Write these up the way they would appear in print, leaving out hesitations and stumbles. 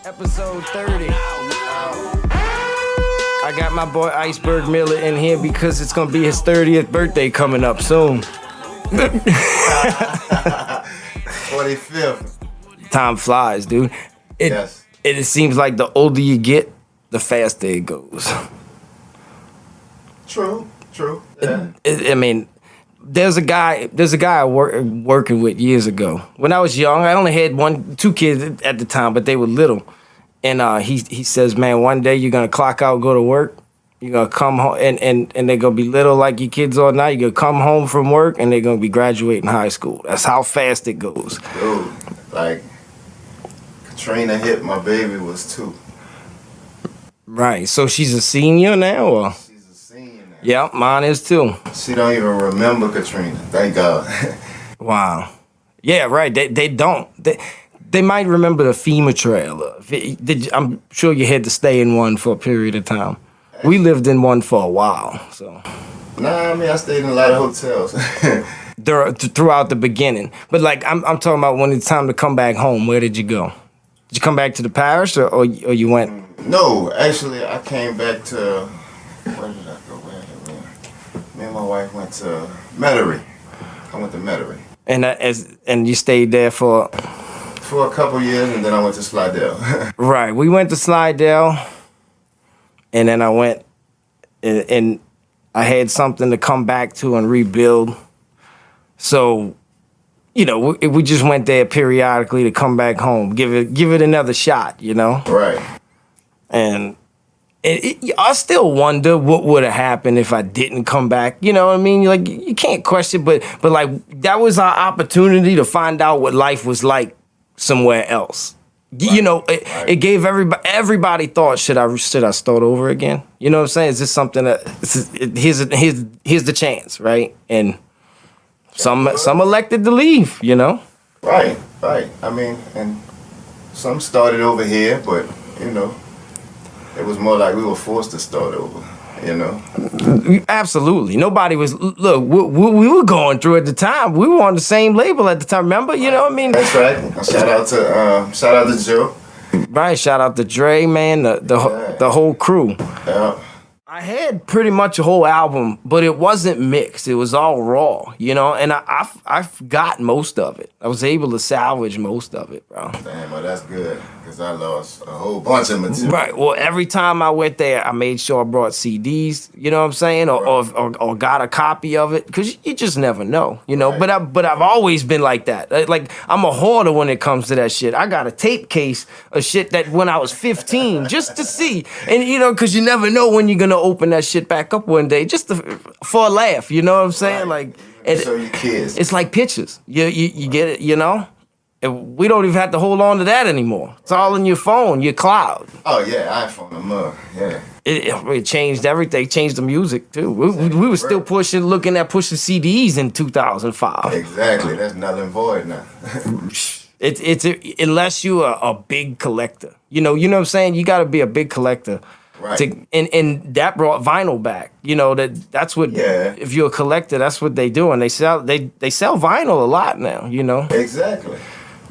Episode 30. I got my boy Iceberg Miller in here because it's gonna be his 30th birthday coming up soon. 45th. Time flies, dude. Yes. It seems like the older you get, the faster it goes. True. Yeah. I mean, there's a guy I working with years ago. When I was young, I only had two kids at the time, but they were little. And he says, man, one day you're gonna clock out, go to work. You're gonna come home, and they're gonna be little like your kids all night. You're gonna come home from work, and they're gonna be graduating high school. That's how fast it goes. Dude, like Katrina hit my baby was 2. Right. So she's a senior now, or? She's a senior now. Yeah, mine is too. She don't even remember Katrina. Thank God. Wow. Yeah, right. They don't. They might remember the FEMA trailer. I'm sure you had to stay in one for a period of time. We lived in one for a while, so. Nah, I mean, I stayed in a lot of hotels. Throughout the beginning. But like, I'm talking about when it's time to come back home. Where did you go? Did you come back to the parish, or you went? No, actually, I came back to, where did I go? Where? Me and my wife went to Metairie. I went to Metairie. And you stayed there for a couple years, and then I went to Slidell. Right. We went to Slidell, and then I went, and I had something to come back to and rebuild. So, you know, we just went there periodically to come back home, give it another shot, you know? Right. And I still wonder what would have happened if I didn't come back. You know what I mean? Like, you can't question, but like, that was our opportunity to find out what life was like somewhere else. Right. You know, it gave everybody thought, should I start over again? You know what I'm saying? Is this something that here's the chance, right? And some elected to leave, you know? Right. I mean, and some started over here, but you know, it was more like we were forced to start over. You know? Absolutely. Nobody was. Look, we were going through at the time. We were on the same label at the time. Remember? You know what I mean? That's right. Shout out to Joe. Right. Shout out to Dre, man. The whole crew. Yeah. I had pretty much a whole album, but it wasn't mixed. It was all raw, you know. And I got most of it. I was able to salvage most of it, bro. Damn, well that's good, because I lost a whole bunch of material. Right. Well, every time I went there, I made sure I brought CDs. You know what I'm saying, or got a copy of it, because you just never know, you know. Right. But I've always been like that. Like, I'm a hoarder when it comes to that shit. I got a tape case of shit that when I was 15, just to see, and you know, because you never know when you're gonna open that shit back up one day, just for a laugh. You know what I'm saying? Right. Like, show your kids. It's like pictures. You get it, you know? And we don't even have to hold on to that anymore. It's all in your phone, your cloud. Oh, yeah, iPhone, the mug, yeah. It changed everything. It changed the music, too. We were still looking at pushing CDs in 2005. Exactly. That's null and void now. It's unless you're a big collector. You know what I'm saying? You got to be a big collector. Right. And that brought vinyl back. You know, that's what, if you're a collector, that's what they do. And they sell vinyl a lot now, you know? Exactly.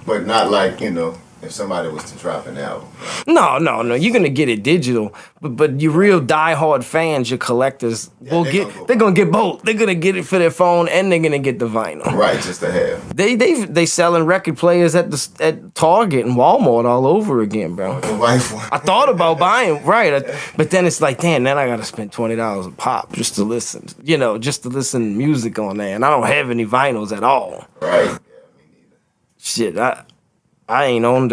But not like, you know, if somebody was to drop an album. No. You're gonna get it digital, but your real diehard fans, your collectors, they're gonna get both. They're gonna get it for their phone and they're gonna get the vinyl. Right, just to have. They selling record players at Target and Walmart all over again, bro. The wife one. I thought about buying, but then it's like, damn, then I gotta spend $20 a pop just to listen, just to listen to music on there, and I don't have any vinyls at all. Right. Yeah, me neither. Shit, I ain't owned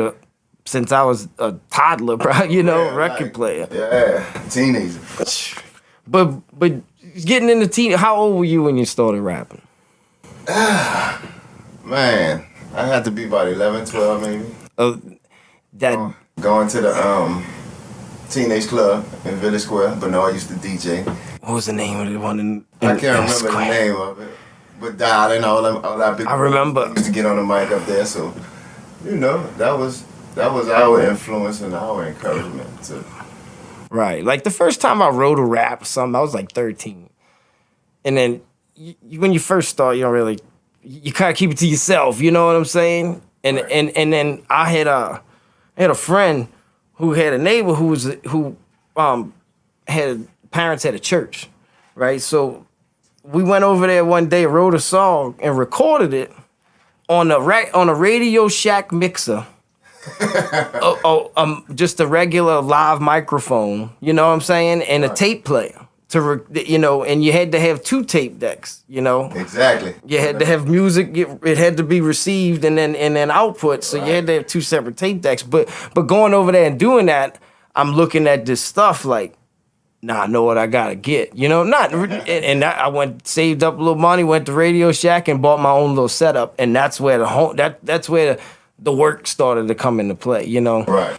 since I was a toddler, bro. Record player. Yeah, teenager. But getting into how old were you when you started rapping? Man, I had to be about 11, 12 maybe. Going to the teenage club in Village Square, but no, I used to DJ. What was the name of the one I can't remember the name of it. But Dial and all that big. I remember. Used to get on the mic up there, so that was our influence and our encouragement to. Right, like the first time I wrote a rap or something, I was like 13, and then when you first start, you don't really, you kind of keep it to yourself. You know what I'm saying? And right. and then I had a friend who had a neighbor who had parents at a church, right? So we went over there one day, wrote a song, and recorded it on a Radio Shack mixer. Just a regular live microphone, you know what I'm saying, and a tape player and you had to have 2 tape decks, you know. Exactly. You had to have music. It had to be received and then output. So you had to have 2 separate tape decks. But going over there and doing that, I'm looking at this stuff like, nah, I know what I gotta get, you know. I went saved up a little money, went to Radio Shack and bought my own little setup, and that's where the work started to come into play, you know. Right.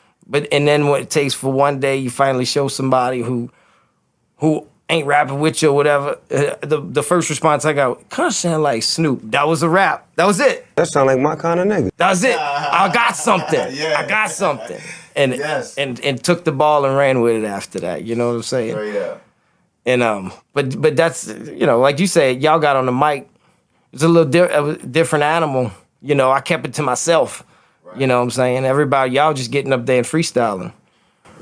And then what it takes for one day, you finally show somebody who ain't rapping with you or whatever. The first response I got, kind of sound like Snoop. That was a rap. That was it. That sound like my kind of nigga. That was it. I got something. Yeah. I got something. And Yes. and took the ball and ran with it after that. You know what I'm saying? Oh, yeah. And but that's, you know, like you said, y'all got on the mic. It's a little different animal. You know, I kept it to myself. Right. You know what I'm saying? Everybody, y'all just getting up there and freestyling.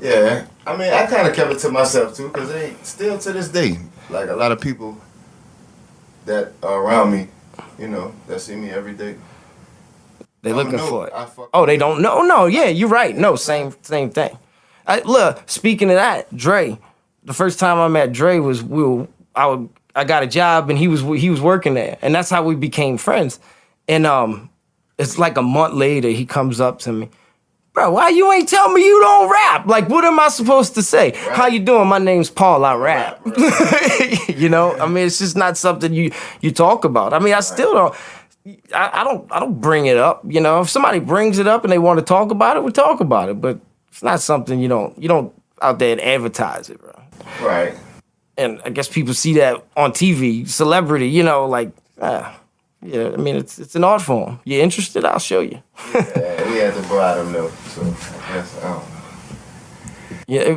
Yeah, I mean, I kind of kept it to myself too, because still to this day, like a lot of people that are around me, you know, that see me every day. They looking for it. Oh, they don't know? No, yeah, you're right. No, same thing. Look, speaking of that, Dre, the first time I met Dre was I got a job and he was working there, and that's how we became friends. And it's like a month later, he comes up to me. Bro, why you ain't tell me you don't rap? Like, what am I supposed to say? Right. How you doing? My name's Paul. I rap. Right. You know, I mean, it's just not something you talk about. I mean, I still don't. I don't bring it up. You know, if somebody brings it up and they want to talk about it, we talk about it. But it's not something you don't out there and advertise it, bro. Right. And I guess people see that on TV, celebrity. You know, like. Yeah, I mean, it's an art form. You interested? I'll show you. Yeah, we had to broaden them, so I guess, I don't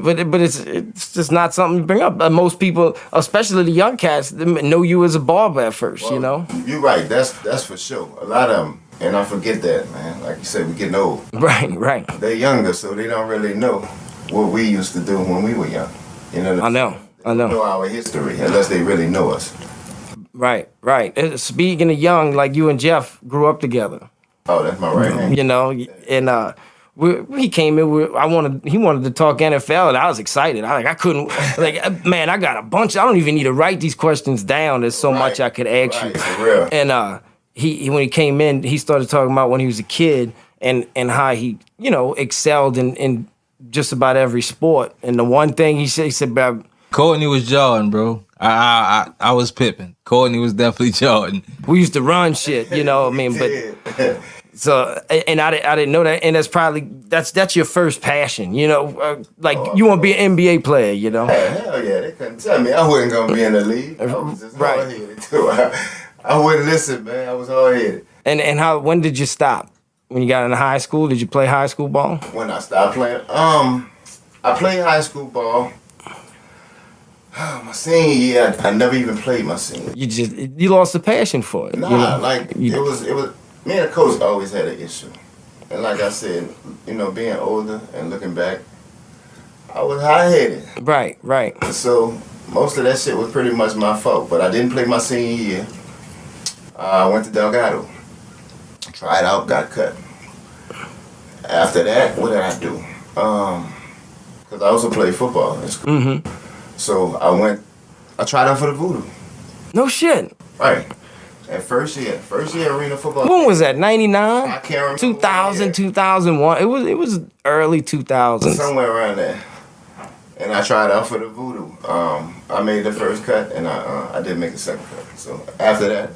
know. Yeah, but it's just not something you bring up. Most people, especially the young cats, know you as a barber at first, well, you know? You're right, that's for sure. A lot of them, and I forget that, man. Like you said, we're getting old. Right. They're younger, so they don't really know what we used to do when we were young. You know? I know. They don't know our history, unless they really know us. Right. Speaking of young, like you and Jeff grew up together. Oh, that's my right hand. You know, and he came in. He wanted to talk NFL, and I was excited. I couldn't. Like, man, I got a bunch. I don't even need to write these questions down. There's so much I could ask you. For real. And he when he came in, he started talking about when he was a kid and how he, you know, excelled in just about every sport. And the one thing he said about Courtney was Jordan, bro. I was Pippen. Courtney was definitely Jordan. We used to run shit, you know what I mean? But so, and I didn't know that, and that's your first passion, you know, you want to be an NBA player, you know? Hell yeah, they couldn't tell me I wasn't gonna be in the league. I was just hard-headed too. I wouldn't listen, man. I was hard-headed. And when did you stop? When you got into high school, did you play high school ball? When I stopped playing, I played high school ball. My senior year, I never even played my senior. You lost the passion for it. Nah, you know? like it was. Me and the coach always had an issue, and like I said, you know, being older and looking back, I was high-headed. Right. So most of that shit was pretty much my fault. But I didn't play my senior year. I went to Delgado, tried out, got cut. After that, what did I do? Because I also played football in school. Mm-hmm. So I tried out for the Voodoo. No shit. Right. At first year arena football. When was that? 99? I can't remember. 2000, 2001. It was early 2000s. Somewhere around there. And I tried out for the Voodoo. I made the first cut, and I didn't make the second cut. So after that,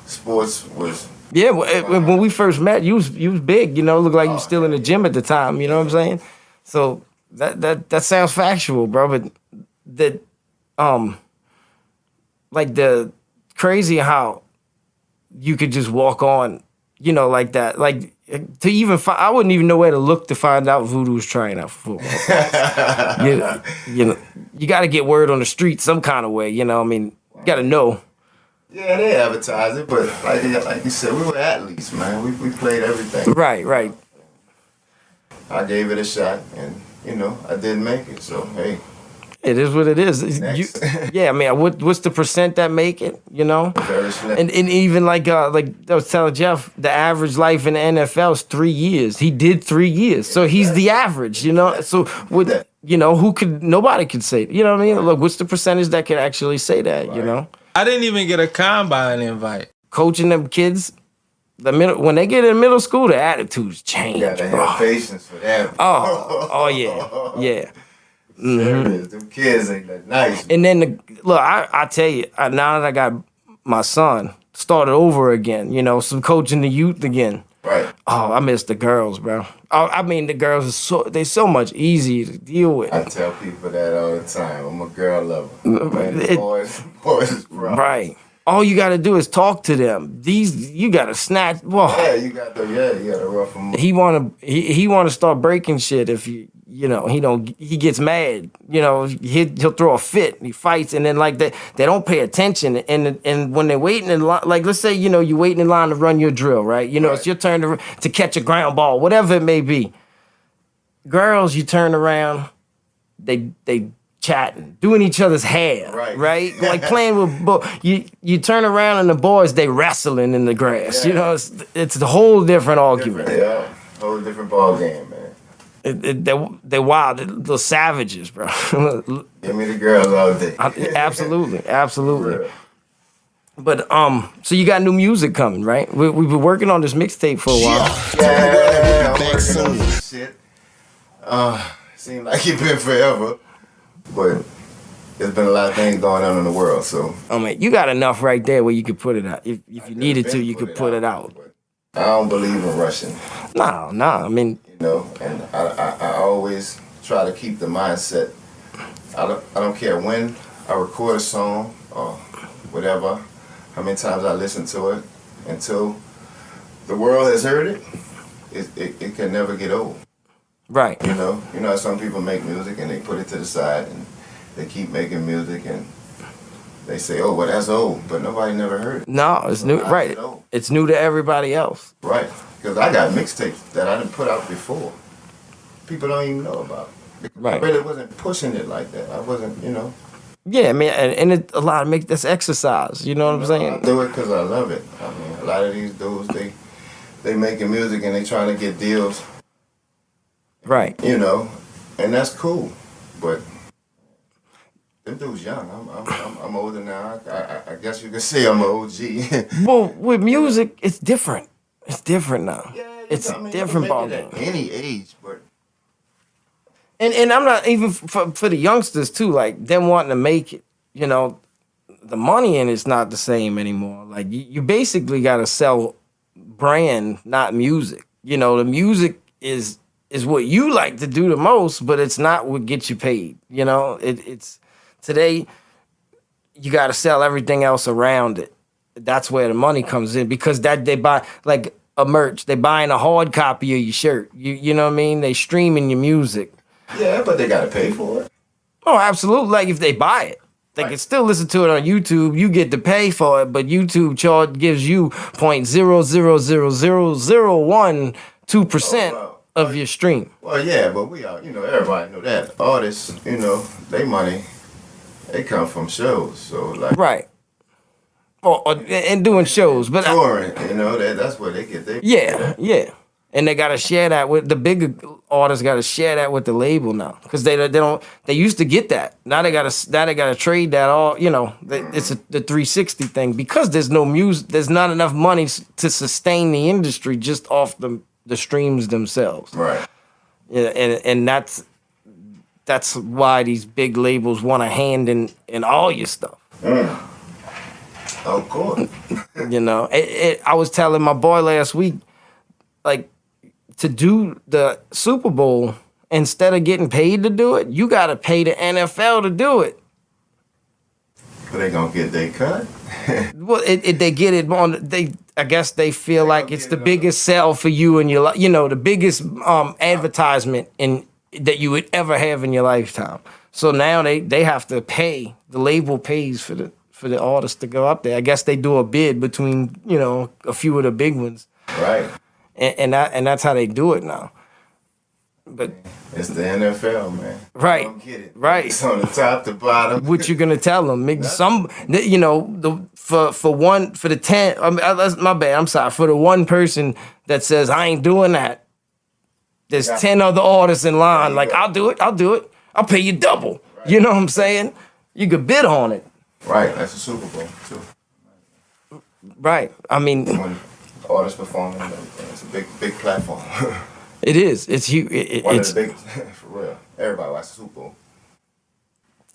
sports was. Yeah, when we first met, you was big. You know, looked like you was still in the gym at the time. You know what I'm saying? So that sounds factual, bro. But that like the crazy how you could just walk on, you know, like that. Like to even I wouldn't even know where to look to find out Voodoo was trying out for football. you know, you got to get word on the street some kind of way. You know, I mean, you got to know. Yeah, they advertise it, but like you said, we were athletes, man. We played everything. Right. I gave it a shot, and I didn't make it. So hey, it is what it is. next. Yeah, I mean, what's the percent that make it? Very slim. And even like I was telling Jeff, the average life in the NFL is 3 years. He did 3 years, so he's the average. So what? Nobody could say. You know what I mean? Look, what's the percentage that can actually say that? Right. I didn't even get a combine invite. Coaching them kids, when they get in middle school, the attitudes change. You gotta bro. have patience for that. Oh yeah. Serious. Them kids ain't that nice. And then I tell you, now that I got my son, started over again. Some coaching the youth again. Right. Oh, I miss the girls, bro. I mean, the girls they're so much easier to deal with. I tell people that all the time. I'm a girl lover. Man, the boys is rough. Right. All you got to do is talk to them. You got to snatch. Well, Yeah, you got to rough them up. he wanna start breaking shit if he gets mad. He'll throw a fit. He fights, and then like they don't pay attention. And when they're waiting in line, like let's say you're waiting in line to run your drill, right? It's your turn to catch a ground ball, whatever it may be. Girls, you turn around, they chatting, doing each other's hair, right? Like playing with you turn around and the boys they wrestling in the grass. Yeah. It's a whole different argument. Yeah, whole different ball game, man. They're wild, they're little savages, bro. Give me the girls all day. Absolutely. Real. But so you got new music coming, right? We've been working on this mixtape for a while. Yeah, I'm working on some shit. Seemed like it's been forever, but there's been a lot of things going on in the world. So I mean, you got enough right there where you could put it out. If you needed to, you could put it out. But I don't believe in rushing. No. I mean, and I always try to keep the mindset. I don't care when I record a song or whatever, how many times I listen to it, until the world has heard it, it can never get old. right. You know how some people make music and they put it to the side and they keep making music and they say, oh, well, that's old, but nobody never heard it. No, it's new, right? It's new to everybody else. Right, because I got mixtapes that I didn't put out before. People don't even know about. Right. I really wasn't pushing it like that. I wasn't, Yeah, I mean, and a lot of that's exercise. You know what I'm saying? I do it because I love it. I mean, a lot of these dudes, they making music and they trying to get deals. Right. And that's cool, but them dudes young. I'm older now. I guess you could say I'm an OG. Well, with music, it's different. It's different now. Yeah, It's a different ball game. At any age, but And I'm not even for the youngsters too. Like them wanting to make it. The money in it's not the same anymore. Like you basically got to sell brand, not music. The music is what you like to do the most, but it's not what gets you paid. It's today. You got to sell everything else around it. That's where the money comes in because that they buy like a merch. They buying a hard copy of your shirt. You know what I mean? They streaming your music. yeah, but they gotta pay for it. Oh, absolutely. Like if they buy it. They can still listen to it on YouTube. You get to pay for it, but YouTube gives you 0.0000012% of your stream. Well, yeah, but we are, everybody know that artists, they money, they come from shows. So like Right. And doing shows, but touring, that's where they get their yeah. And they gotta share that with the bigger artists. Gotta share that with the label now, because they don't. They used to get that. Now they gotta trade that all. It's the 360 thing because there's no music. There's not enough money to sustain the industry just off the streams themselves. Right. Yeah, and that's why these big labels want a hand in all your stuff. Of course. I was telling my boy last week, like, to do the Super Bowl, instead of getting paid to do it, you got to pay the NFL to do it. But they gonna get their cut. Well, they get it on. I guess they feel like it's the biggest sell for you in your life. The biggest advertisement that you would ever have in your lifetime. So now they have to pay. The label pays for the artist to go up there. I guess they do a bid between a few of the big ones. Right. And that's how they do it now. But it's the NFL, man. Right. Don't get it. Right. It's on the top to bottom. What you gonna tell them? For the 10. I mean, that's my bad. I'm sorry. For the one person that says I ain't doing that, there's 10 other artists in line. Like I'll do it. I'll pay you double. Right. You know what I'm saying? You could bid on it. Right. That's a Super Bowl too. Right. I mean, when artists performing, it's a big platform. It is. It's huge. One of the big, for real. Everybody watches Super Bowl.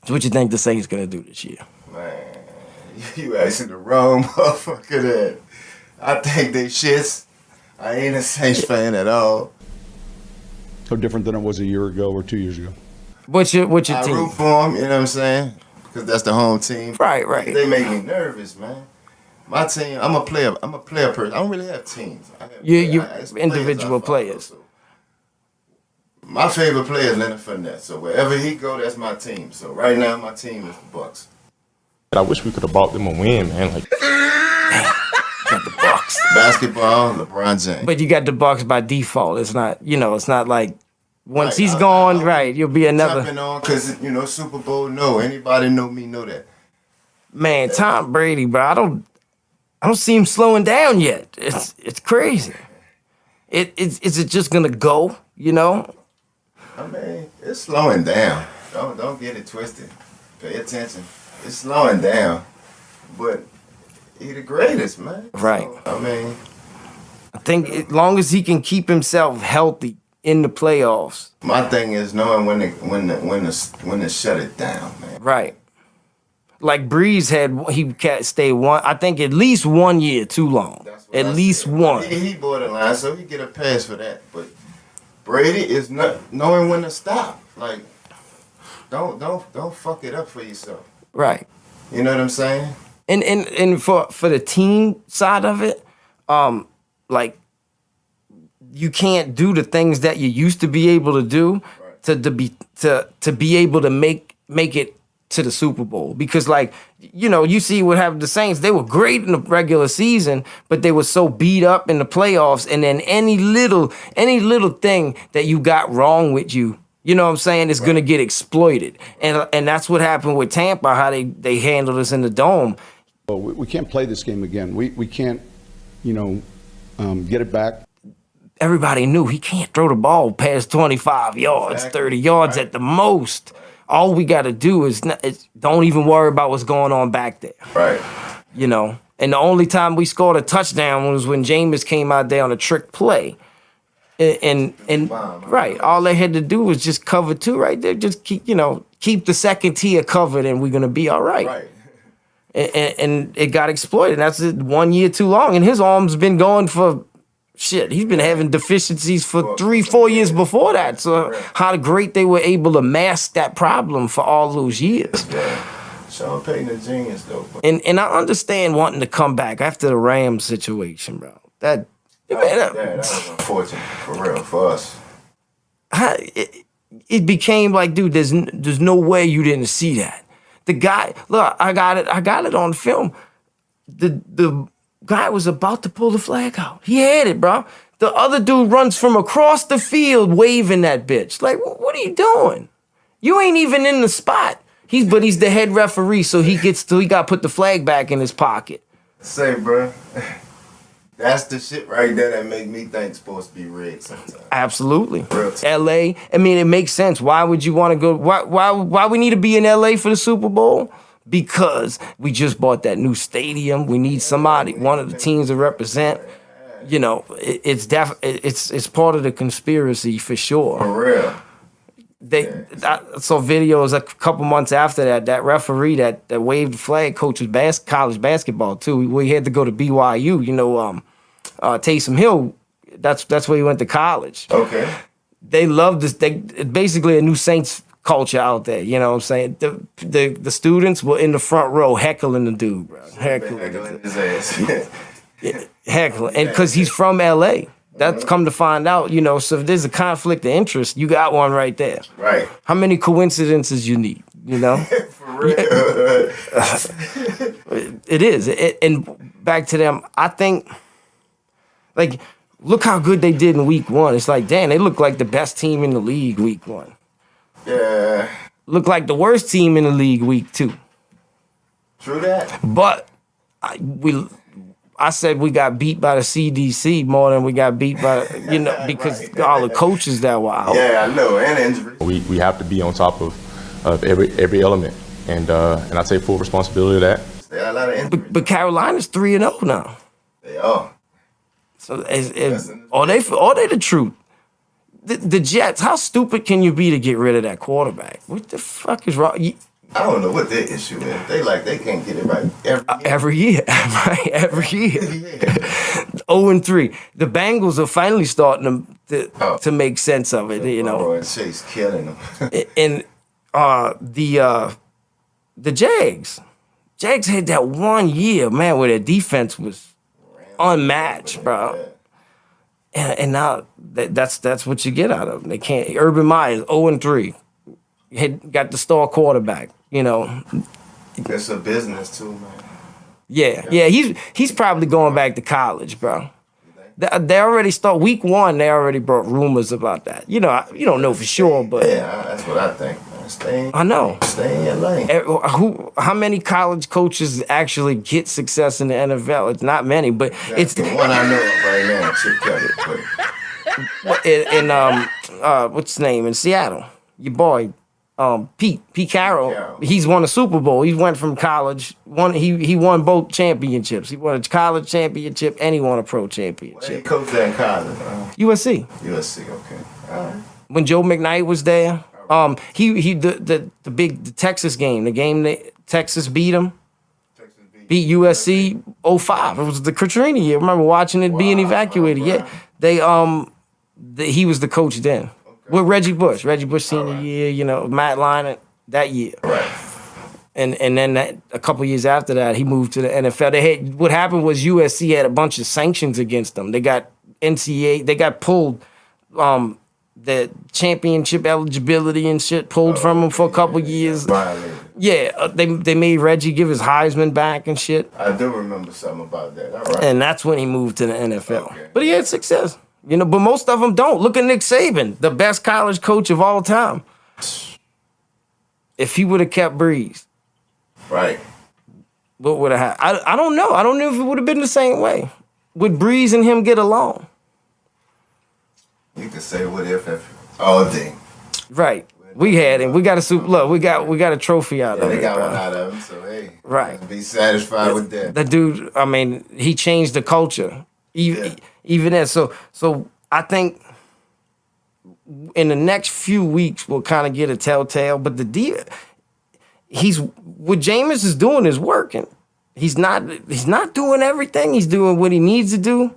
So what you think the Saints gonna do this year? Man, you asking the wrong motherfucker that. I think they shits. I ain't a Saints fan at all. So different than it was a year ago or 2 years ago. What's your team? I root for them, you know what I'm saying? Because that's the home team. Right. They make me nervous, man. My team, I'm a player person. I don't really have teams. You individual players. My favorite player is Leonard Fournette. So wherever he go, that's my team. So right now, my team is the Bucks. I wish we could have bought them a win, man. Like got the Bucks. Basketball, LeBron James. But you got the Bucks by default. It's not, it's not like once he's I gone, right, you'll be another. Jumping on because, Super Bowl, no. Anybody know me know that. Man, Tom Brady, bro, I don't see him slowing down yet. It's crazy. Is it just gonna go, I mean, it's slowing down. Don't get it twisted. Pay attention. It's slowing down. But he the greatest, man. Right. So, I mean, I think as long as he can keep himself healthy in the playoffs. My thing is knowing when to shut it down, man. Right. Like Brees he can't stay I think at least 1 year too long. At least one. He borderline, so he get a pass for that. But Brady is not knowing when to stop. Like, don't fuck it up for yourself. Right. You know what I'm saying? And for the team side of it, like you can't do the things that you used to be able to do to be able to make it to the Super Bowl. Because you see what happened to the Saints. They were great in the regular season, but they were so beat up in the playoffs. And then any little thing that you got wrong with you know what I'm saying, is gonna get exploited. And that's what happened with Tampa, how they handled us in the Dome. Well, we can't play this game again. We can't, get it back. Everybody knew he can't throw the ball past 25 yards, 30 yards at the most. All we got to do is don't even worry about what's going on back there. Right. And the only time we scored a touchdown was when Jameis came out there on a trick play. And right, all they had to do was just cover two right there. Just keep the second tier covered, and we're gonna be all right. Right. And it got exploited. That's 1 year too long, and his arm's been going for shit. He's been having deficiencies for 3-4 years before that. So how great they were able to mask that problem for all those years. Yeah. Sean Payton a genius though. And I understand wanting to come back after the Rams situation, bro. That was unfortunate, for real, for us. It became like, dude, there's no way you didn't see that. The guy, look, I got it on film. The guy was about to pull the flag out. He had it, bro. The other dude runs from across the field waving that bitch. Like, what are you doing? You ain't even in the spot. But he's the head referee, so he got to put the flag back in his pocket. Say, bro. That's the shit right there that make me think it's supposed to be rigged sometimes. Absolutely. LA, I mean, it makes sense. Why would you want to go? Why we need to be in LA for the Super Bowl? Because we just bought that new stadium. We need one of the teams to represent. It's part of the conspiracy for sure. For real. I saw videos a couple months after that referee that waved the flag coaches college basketball too. We had to go to BYU, Taysom Hill, that's where he went to college. Okay. They love this. Basically a new Saints culture out there, you know what I'm saying? The students were in the front row heckling the dude, bro. Heckling his ass. Heckling. And because he's from LA. That's come to find out, so if there's a conflict of interest, you got one right there. Right. How many coincidences you need, For real. It is. And back to them, I think, Look how good they did in week 1. It's like, damn, they look like the best team in the league week 1. Yeah. Look like the worst team in the league week 2. True that. But I said we got beat by the CDC more than we got beat by, because Right. all the coaches that were out. Yeah, I know, and injuries. We have to be on top of every element, and I take full responsibility of that. They got a lot of injuries. But Carolina's 3-0 now. They are. So are they the truth? The Jets, how stupid can you be to get rid of that quarterback? What the fuck is wrong? I don't know what their issue is. They can't get it right Every year, right? Every year. 0-3. The Bengals are finally starting to make sense of it, And Chase killing them. And the Jags had that 1 year, man, where their defense was unmatched, bro. And now that's what you get out of them. They can't. Urban Meyer's 0-3. Got the star quarterback. It's a business too, man. Yeah. He's probably going back to college, bro. They already start week 1. They already brought rumors about that. You don't know for sure, but Yeah, that's what I think, man. I know. Stay in your lane. How many college coaches actually get success in the NFL? It's not many, but it's the one I know of right now, Chip Kelly. what's his name in Seattle? Your boy, Pete Carroll. He's won a Super Bowl. He went from college. He won both championships. He won a college championship and he won a pro championship. He coached there in college. USC. USC, okay. All right. When Joe McKnight was there, the Texas game, the game that Texas beat him. Beat USC 05. It was the Katrina year. I remember watching it being evacuated. Yeah, he was the coach then. Okay. With Reggie Bush senior year, Matt Leinart that year. Right. And then a couple years after that, he moved to the NFL. What happened was USC had a bunch of sanctions against them. They got NCAA. They got pulled. The championship eligibility and shit pulled from him for a couple years. Violated. Yeah, they made Reggie give his Heisman back and shit. I do remember something about that. All right. And that's when he moved to the NFL. Okay. But he had success. But most of them don't. Look at Nick Saban, the best college coach of all time. If he would have kept Brees. Right. What would have happened? I don't know. I don't know if it would have been the same way. Would Brees and him get along? You can say what if all day. Right. We had him. We got a super. Look, we got a trophy out of it. They got bro. one out of him, so hey. Right. Be satisfied with that. The dude, I mean, he changed the culture. Even that. So I think in the next few weeks we'll kind of get a telltale. But what Jameis is doing is working. He's not doing everything. He's doing what he needs to do.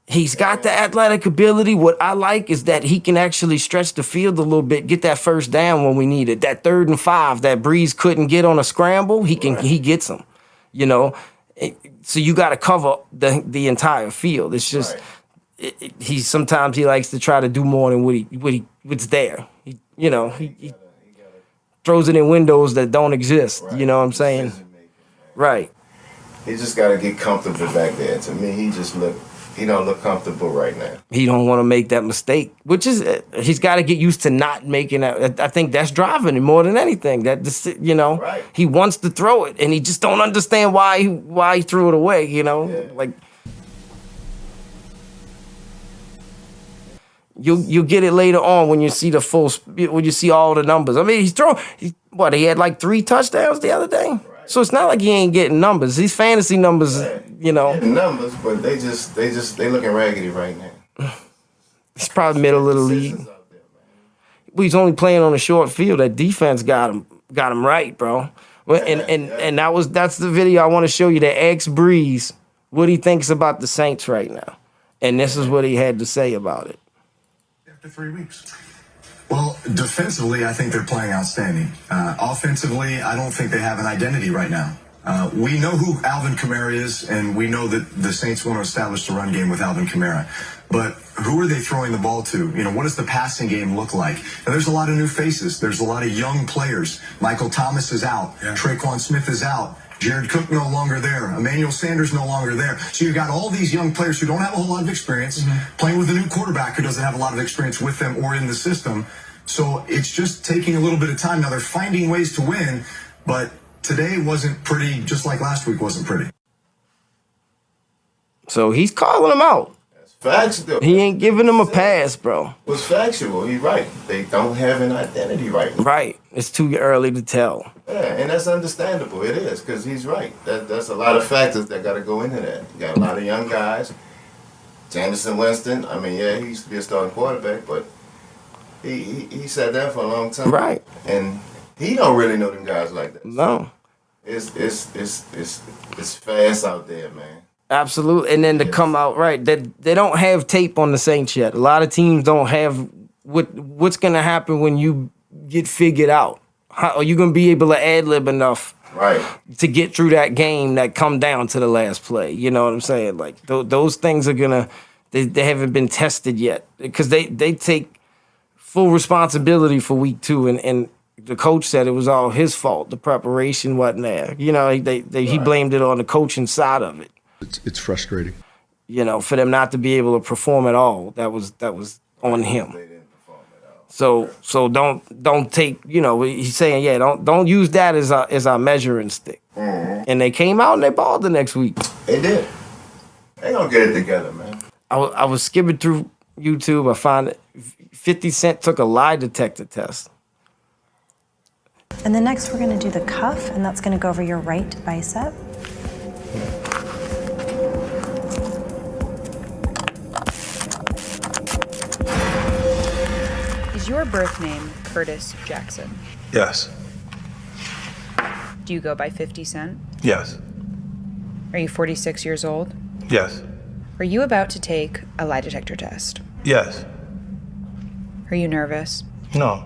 He's got the athletic ability. What I like is that he can actually stretch the field a little bit, get that first down when we need it. That 3rd and 5 that Brees couldn't get on a scramble, he Right. gets them. So you got to cover the entire field. It's just Right. sometimes he likes to try to do more than what's there. He throws it in windows that don't exist. Right. You know what I'm saying? Decision-making, man. Right. He just got to get comfortable back there. To me, he don't look comfortable right now. He don't want to make that mistake, which is he's got to get used to not making that. I think that's driving him more than anything. Right. He wants to throw it, and he just don't understand why he threw it away. Like you'll get it later on when you see when you see all the numbers. I mean, he had like 3 touchdowns the other day. Right. So it's not like he ain't getting numbers. These fantasy numbers, Getting numbers, but they looking raggedy right now. He's probably middle of the league. Out there, man. He's only playing on a short field. That defense got him right, bro. Well, and that's the video I want to show you. That ex Brees, what he thinks about the Saints right now, and this is what he had to say about it. After 3 weeks. Well, defensively, I think they're playing outstanding. Offensively, I don't think they have an identity right now. We know who Alvin Kamara is, and we know that the Saints want to establish the run game with Alvin Kamara. But who are they throwing the ball to? What does the passing game look like? And there's a lot of new faces. There's a lot of young players. Michael Thomas is out. Yeah. Traquan Smith is out. Jared Cook no longer there. Emmanuel Sanders no longer there. So you've got all these young players who don't have a whole lot of experience playing with a new quarterback who doesn't have a lot of experience with them or in the system. So it's just taking a little bit of time. Now they're finding ways to win, but today wasn't pretty, just like last week wasn't pretty. So he's calling them out. Facts, though. He ain't giving them a pass, bro. Was factual. He's right. They don't have an identity right now. Right. It's too early to tell. Yeah, and that's understandable. It is, because he's right. That's a lot of factors that got to go into that. You got a lot of young guys. Jameson Winston, I mean, yeah, he used to be a starting quarterback, but he sat there for a long time. Right. And he don't really know them guys like that. No. It's fast out there, man. Absolutely. And then to come out, right, they don't have tape on the Saints yet. A lot of teams don't have what's going to happen when you get figured out. How are you going to be able to ad-lib enough to get through that game that come down to the last play? You know what I'm saying? Like, those things are going to, they haven't been tested yet because they take full responsibility for week 2. And the coach said it was all his fault. The preparation wasn't there. You know, he blamed it on the coaching side of it. It's frustrating. You know, for them not to be able to perform at all. That was on him. They didn't perform at all. So don't take, you know, he's saying, yeah, don't use that as our measuring stick. Mm-hmm. And they came out and they balled the next week. They did. They gonna get it together, man. I was skimming through YouTube. I found that 50 Cent took a lie detector test. And then next we're going to do the cuff, and that's going to go over your right bicep. Is your birth name Curtis Jackson? Yes. Do you go by 50 Cent? Yes. Are you 46 years old? Yes. Are you about to take a lie detector test? Yes. Are you nervous? No.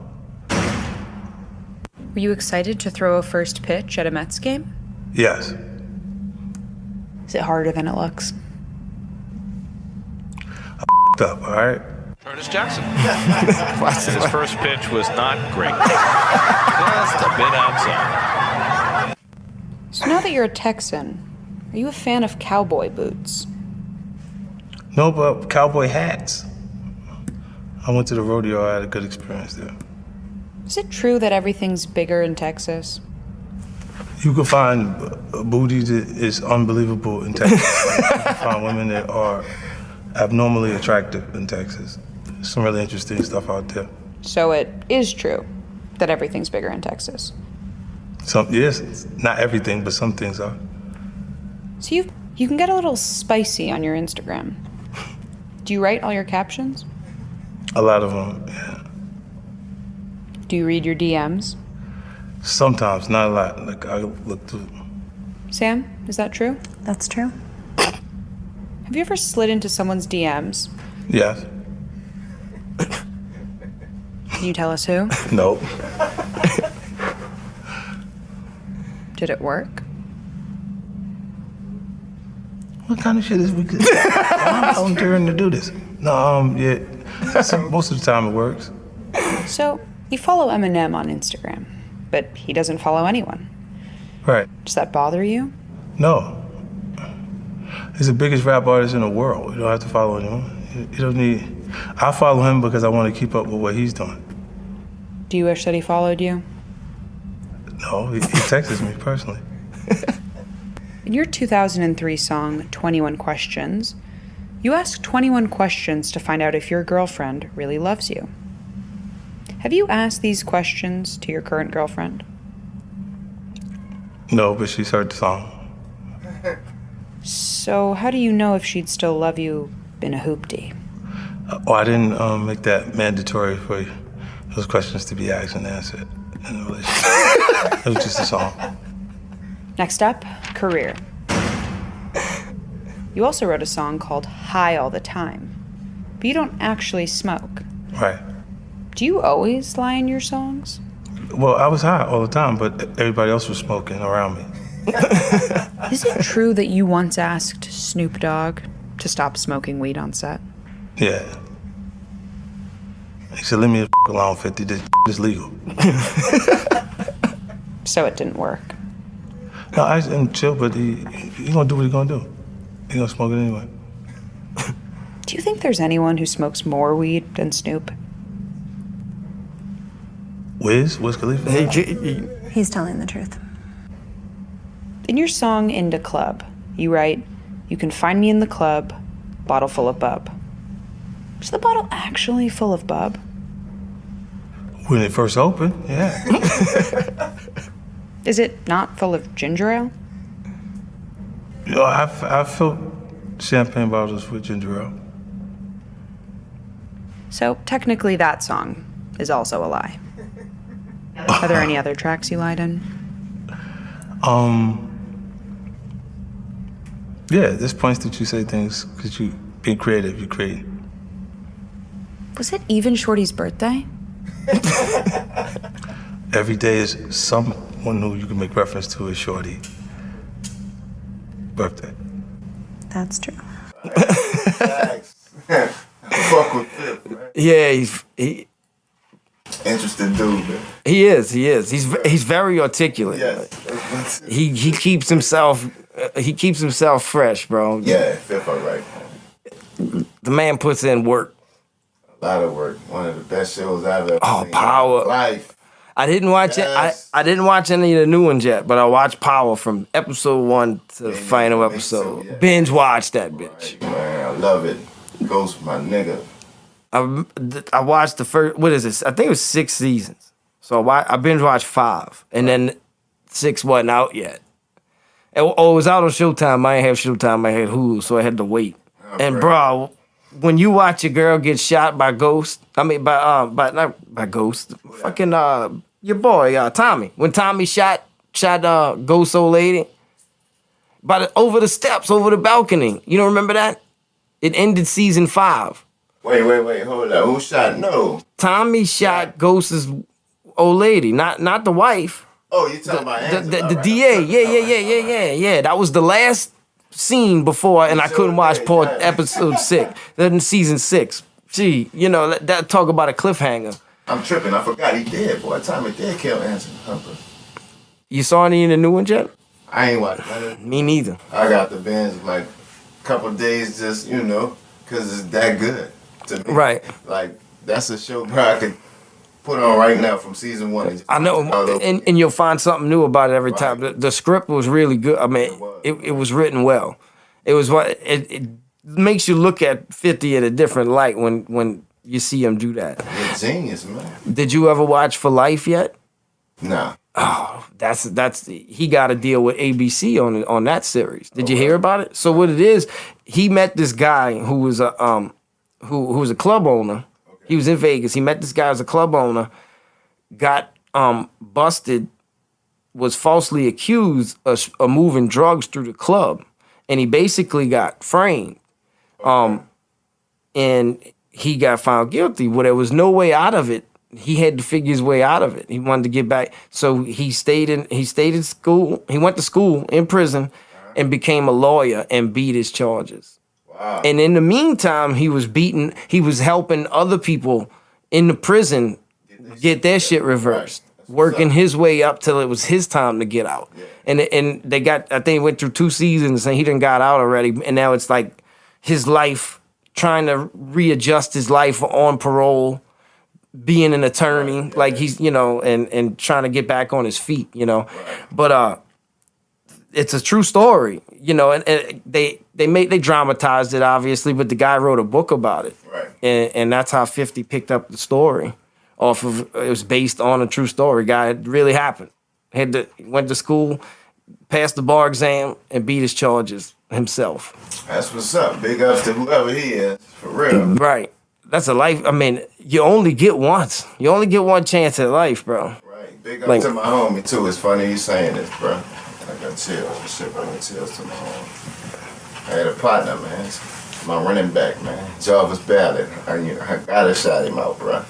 Were you excited to throw a first pitch at a Mets game? Yes. Is it harder than it looks? Up, all right? Curtis Jackson. And his first pitch was not great. Just a bit outside. So now that you're a Texan, are you a fan of cowboy boots? No, but cowboy hats. I went to the rodeo. I had a good experience there. Is it true that everything's bigger in Texas? You can find booty that is unbelievable in Texas. You can find women that are abnormally attractive in Texas. Some really interesting stuff out there. So it is true that everything's bigger in Texas. Yes, not everything, but some things are. So you can get a little spicy on your Instagram. Do you write all your captions? A lot of them, yeah. Do you read your DMs? Sometimes, not a lot. Like, I look through. Sam, is that true? That's true. Have you ever slid into someone's DMs? Yes. Can you tell us who? Nope. Did it work? What kind of shit is we? I'm volunteering to do this. No, yeah. Most of the time it works. So you follow Eminem on Instagram, but he doesn't follow anyone. Right. Does that bother you? No. He's the biggest rap artist in the world. You don't have to follow anyone. You don't need. I follow him because I want to keep up with what he's doing. Do you wish that he followed you? No, he texts me personally. In your 2003 song, 21 Questions, you ask 21 questions to find out if your girlfriend really loves you. Have you asked these questions to your current girlfriend? No, but she's heard the song. So how do you know if she'd still love you in a hoopty? I didn't make that mandatory for those questions to be asked and answered in a relationship. It was just a song. Next up, career. You also wrote a song called High All the Time, but you don't actually smoke. Right. Do you always lie in your songs? Well, I was high all the time, but everybody else was smoking around me. Is it true that you once asked Snoop Dogg to stop smoking weed on set? Yeah. He said, leave me the alone, 50, this is legal. So it didn't work. No, Ice and chill, but he gonna do what he gonna do. He gonna smoke it anyway. Do you think there's anyone who smokes more weed than Snoop? Wiz Khalifa? He's telling the truth. In your song Into Club, you write, "You can find me in the club, bottle full of bub." Is the bottle actually full of bub? When it first opened, yeah. Is it not full of ginger ale? You know, I filled champagne bottles with ginger ale. So technically that song is also a lie. Are there any other tracks you lied in? Yeah, there's points that you say things because you being creative, you create. Was it even Shorty's birthday? Every day is someone who you can make reference to as Shorty. Birthday. That's true. Fuck with Pip, man. Yeah, he Interesting dude, man. he is. He's very articulate. Yes. He keeps himself fresh, bro. Yeah, Pip, all right. The man puts in work. A lot of work. One of the best shows I've ever seen. Power. Life. I didn't watch it. I didn't watch any of the new ones yet, but I watched Power from episode 1 to the final episode. Yeah. Binge watch that bitch. Right, man, I love it. Ghost, my nigga. I watched the first. What is this? I think it was 6 seasons. So I binge watched 5, and then 6 wasn't out yet. It was out on Showtime. I ain't have Showtime. I had Hulu, so I had to wait. And bro, when you watch a girl get shot by Ghost, not by Ghost, fucking your boy Tommy. When Tommy shot Ghost old lady, over the steps, over the balcony. You don't remember that? It ended season 5. Wait, hold up. Who shot? No. Tommy shot Ghost's old lady, not the wife. Oh, you talking about the DA? Yeah. That was the last scene before, and I couldn't watch episode 6. Then season 6. Gee, that talk about a cliffhanger. I'm tripping. I forgot he did. Boy, Tommy did kill Anson Hunter. You saw any of the new ones yet? I ain't watched none. Me neither. I got the binge like a couple of days, just because it's that good to me. Right. Like that's a show, bro. I could put on right now from season 1. I know, and you'll find something new about it every time. The script was really good. I mean, it was written well. It makes you look at 50 in a different light when you see him do that. You're a genius, man. Did you ever watch For Life yet? Nah. Oh, he got a deal with ABC on that series. Did you hear about it? So what it is, he met this guy who was a club owner. Okay. He was in Vegas. He met this guy as a club owner, got busted, was falsely accused of moving drugs through the club, and he basically got framed. Okay. And he got found guilty. Well, there was no way out of it. He had to figure his way out of it. He wanted to get back. So he stayed in school. He went to school in prison and became a lawyer and beat his charges. Wow. And in the meantime, he was helping other people in the prison get their shit reversed, working his way up till it was his time to get out. Yeah. And they got, I think he went through 2 seasons and he done got out already. And now it's like his life, trying to readjust his life on parole, being an attorney, like he's, and trying to get back on his feet, But it's a true story, and they dramatized it obviously, but the guy wrote a book about it. Right. And that's how 50 picked up the story off of, it was based on a true story. Guy, it really happened. Went to school, passed the bar exam, and beat his charges himself. That's what's up. Big ups to whoever he is, for real. Right. That's a life. I mean, you only get once. You only get one chance at life, bro. Right. Big up to my homie, too. It's funny you saying this, bro. I got chills. Shit bringing chills to my homie. I had a partner, man. My running back, man. Jarvis Ballard. I gotta shout him out, bro.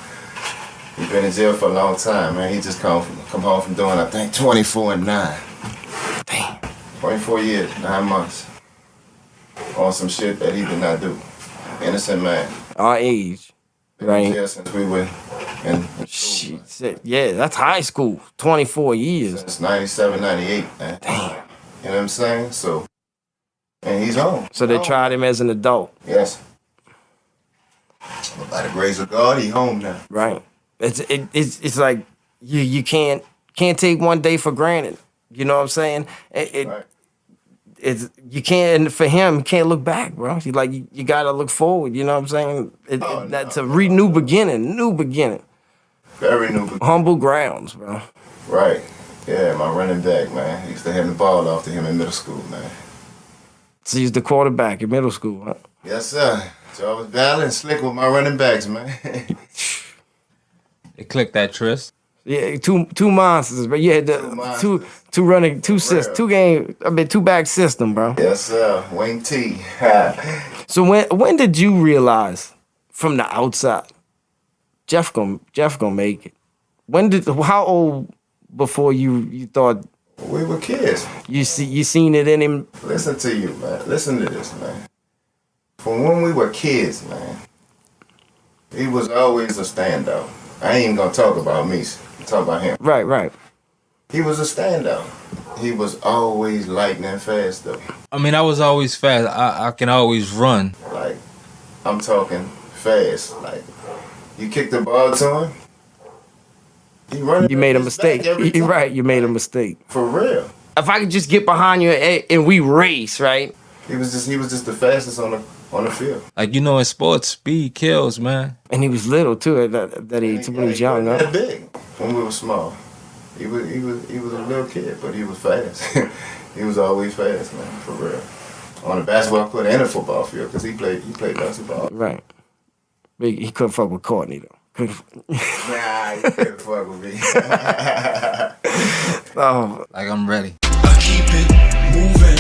He been in jail for a long time, man. He just come home from doing, I think, 24 and 9. Damn. 24 years, 9 months. On some shit that he did not do. Innocent man. Our age, right? Yeah, since we were in school, yeah, that's high school. 24 years. Since 97, 98, man. Damn. You know what I'm saying? So, and he's home. So they tried him as an adult. Yes. But by the grace of God, he home now. Right. It's like you can't take one day for granted. You know what I'm saying? Right. It's you can't, and for him, you can't look back, bro. You gotta look forward. You know what I'm saying? That's a new beginning. Very new beginning. Humble grounds, bro. Right. Yeah, my running back, man. I used to hand the ball off to him in middle school, man. So he's the quarterback in middle school, huh? Yes, sir. So I was battling slick with my running backs, man. It clicked that Tris. Yeah, two monsters, but you had the two back system, bro. Yes, sir. Wing T. So when did you realize from the outside, Jeff gonna make it? How old before you thought? We were kids. You seen it in him? Listen to you, man. Listen to this, man. From when we were kids, man, he was always a standout. I ain't even gonna talk about me. I'm talking about him. Right. He was a standout. He was always lightning fast, though. I mean, I was always fast. I can always run. Like, I'm talking fast. Like, you kick the ball to him, he running. You made a mistake. You're right. You made a mistake. For real. If I could just get behind you and we race, right? He was just the fastest on the field. Like, in sports, speed kills, man. And he was little too at that age when he was young. He was big when we were small. He was a little kid, but he was fast. He was always fast, man, for real. On the basketball court and the football field, because he played basketball. Right. But he couldn't fuck with Courtney though. Nah, he couldn't fuck with me. Oh, like I'm ready. I keep it moving.